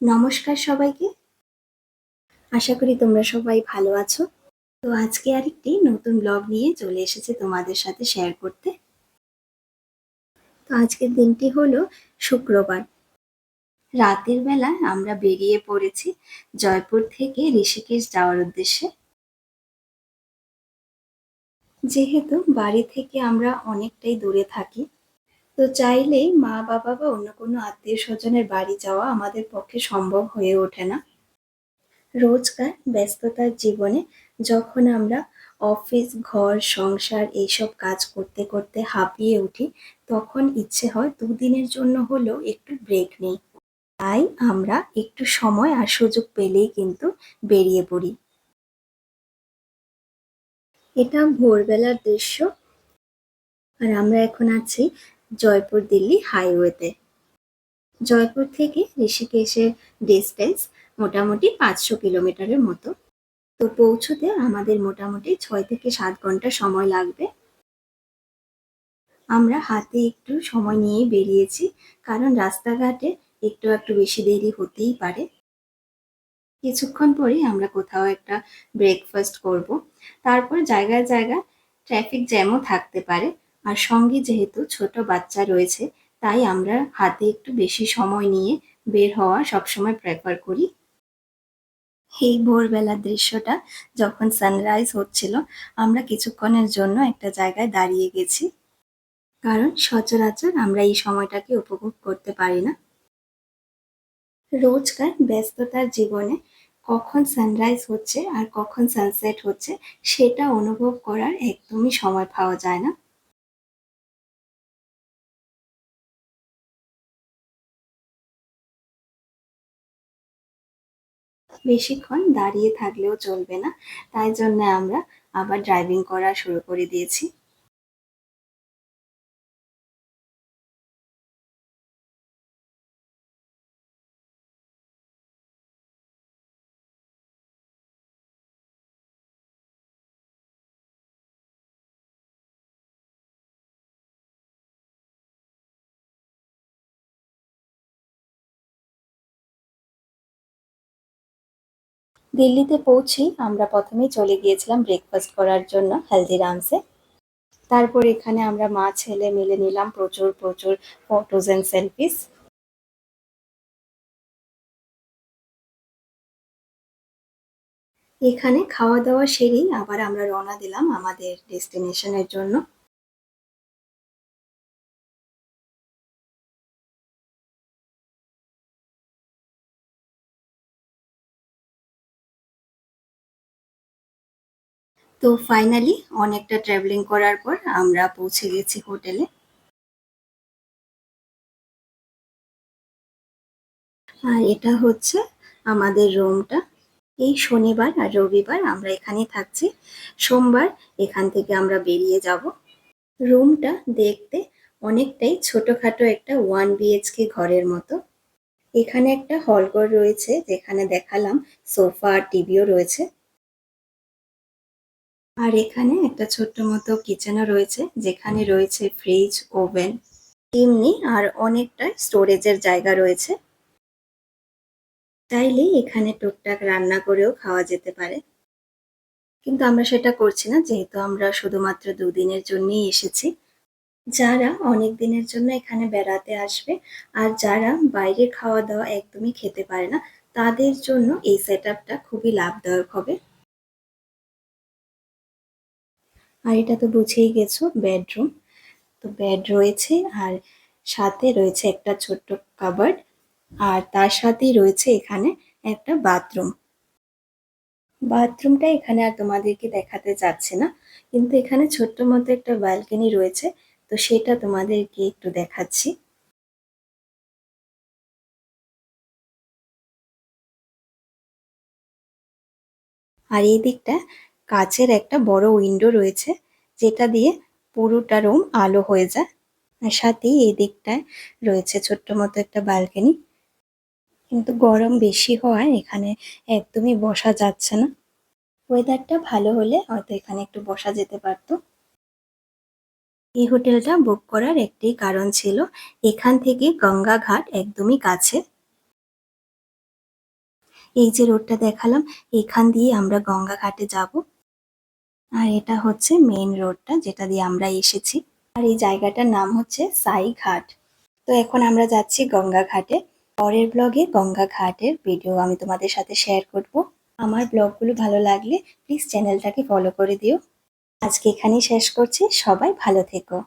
নমস্কার সবাইকে। আশা করি তোমরা সবাই ভালো আছো। তো আজকে আরেকটি নতুন ব্লগ নিয়ে চলে এসেছি তোমাদের সাথে শেয়ার করতে। তো আজকের দিনটি হলো শুক্রবার। রাতের বেলায় আমরা বেরিয়ে পড়েছি জয়পুর থেকে ঋষিকেশ যাওয়ার উদ্দেশ্যে। যেহেতু বাড়ি থেকে আমরা অনেকটাই দূরে থাকি, তো চাইলেই মা-বাবা বা অন্য কোনো আত্মীয়-স্বজনের বাড়ি যাওয়া আমাদের পক্ষে সম্ভব হয়ে ওঠে না। রোজকার ব্যস্ততার জীবনে যখন আমরা অফিস, ঘর, সংসার এইসব কাজ করতে করতে হাঁপিয়ে উঠি, তখন ইচ্ছে হয় দুদিনের জন্য হলেও একটু ব্রেক নিই। তাই আমরা একটু সময় আর সুযোগ পেলেই কিন্তু বেরিয়ে পড়ি। এটা ভোরবেলার দৃশ্য। আর আমরা এখন আছি জয়পুর দিল্লি হাইওয়েতে। জয়পুর থেকে ঋষিকেশের ডিস্টেন্স মোটামুটি ৫০০ কিলোমিটারের মতো। তো পৌঁছতে আমাদের মোটামুটি ৬ থেকে ৭ ঘন্টা সময় লাগবে। আমরা হাতে একটু সময় নিয়েই বেরিয়েছি, কারণ রাস্তাঘাটে একটু বেশি দেরি হতেই পারে। কিছুক্ষণ পরেই আমরা কোথাও একটা ব্রেকফাস্ট করব। তারপর জায়গায় জায়গায় ট্রাফিক জ্যামও থাকতে পারে। আর সঙ্গে যেহেতু ছোট বাচ্চা রয়েছে, তাই আমরা হাতে একটু বেশি সময় নিয়ে বের হওয়া সবসময় প্রেফার করি। এই ভোরবেলার দৃশ্যটা যখন সানরাইজ হচ্ছিল, আমরা কিছুক্ষণের জন্য একটা জায়গায় দাঁড়িয়ে গেছি, কারণ সচরাচর আমরা এই সময়টাকে উপভোগ করতে পারি না। রোজকার ব্যস্ততার জীবনে কখন সানরাইজ হচ্ছে আর কখন সানসেট হচ্ছে সেটা অনুভব করার একদমই সময় পাওয়া যায় না। বেশিক্ষণ দাঁড়িয়ে থাকলেও চলবে না, তাই জন্য আমরা আবার ড্রাইভিং করা শুরু করে দিয়েছি। দিল্লিতে পৌঁছেই আমরা প্রথমেই চলে গিয়েছিলাম ব্রেকফাস্ট করার জন্য হালদিরামসে। তারপর এখানে আমরা মা ছেলে মিলে নিলাম প্রচুর প্রচুর ফটোজ অ্যান্ড সেলফিস। এখানে খাওয়া দাওয়া সেরেই আবার আমরা রওনা দিলাম আমাদের ডেস্টিনেশনের জন্য। তো ফাইনালি অনেকটা ট্রাভেলিং করার পর আমরা পৌঁছে গেছি হোটেলে। আর এটা হচ্ছে আমাদের রুমটা। এই শনিবার আর রবিবার আমরা এখানেই থাকছি। সোমবার এখান থেকে আমরা বেরিয়ে যাব। রুমটা দেখতে অনেকটাই ছোটখাটো একটা 1 বিএইচকে ঘরের মতো। এখানে একটা হল ঘর রয়েছে, যেখানে দেখালাম সোফা আর টিভিও রয়েছে। আর এখানে একটা ছোট্ট মতো কিচেনও রয়েছে, যেখানে রয়েছে ফ্রিজ, ওভেন, চিমনি আর অনেকটা স্টোরেজের জায়গা রয়েছে। চাইলেই এখানে টুকটাক রান্না করেও খাওয়া যেতে পারে। কিন্তু আমরা সেটা করছি না, যেহেতু আমরা শুধুমাত্র ২ দিনের জন্যই এসেছি। যারা অনেক দিনের জন্য এখানে বেড়াতে আসবে আর যারা বাইরের খাওয়া-দাওয়া একদমই খেতে পারে না, তাদের জন্য এই সেটআপটা খুবই লাভদায়ক হবে। আর এটা তো বুঝেই গেছো, বেডরুম। তো বেড রয়েছে আর সাথে রয়েছে একটা ছোট্ট কাবার্ড, আর তার সাথেই রয়েছে এখানে একটা বাথরুম। বাথরুমটা এখানে আর তোমাদেরকে দেখাতে যাচ্ছি না, কিন্তু এখানে ছোট্ট মতো একটা ব্যালকনি রয়েছে, তো সেটা তোমাদেরকে একটু দেখাচ্ছি। আর এই দিকটা কাঁচের একটা বড় উইন্ডো রয়েছে, যেটা দিয়ে পুরোটা রুম আলো হয়ে যায়। আর সাথেই এই দিকটায় রয়েছে ছোট্ট মতো একটা ব্যালকনি, কিন্তু গরম বেশি হওয়ায় এখানে একদমই বসা যাচ্ছে না। ওয়েদারটা ভালো হলে হয়তো এখানে একটু বসা যেতে পারতো। এই হোটেলটা বুক করার একটাই কারণ ছিল, এখান থেকে গঙ্গা ঘাট একদমই কাছে। এই যে রোডটা দেখালাম, এখান দিয়ে আমরা গঙ্গা ঘাটে যাব। আর এটা হচ্ছে মেইন রোডটা যেটা দিয়ে আমরা এসেছি। আর এই জায়গাটার নাম হচ্ছে সাই ঘাট। তো এখন আমরা যাচ্ছি গঙ্গা ঘাটে। পরের ব্লগে গঙ্গা ঘাটের ভিডিও আমি তোমাদের সাথে শেয়ার করব। আমার ব্লগগুলো ভালো লাগলে প্লিজ চ্যানেলটাকে ফলো করে দিও। আজকে এখানেই শেষ করছি, সবাই ভালো থেকো।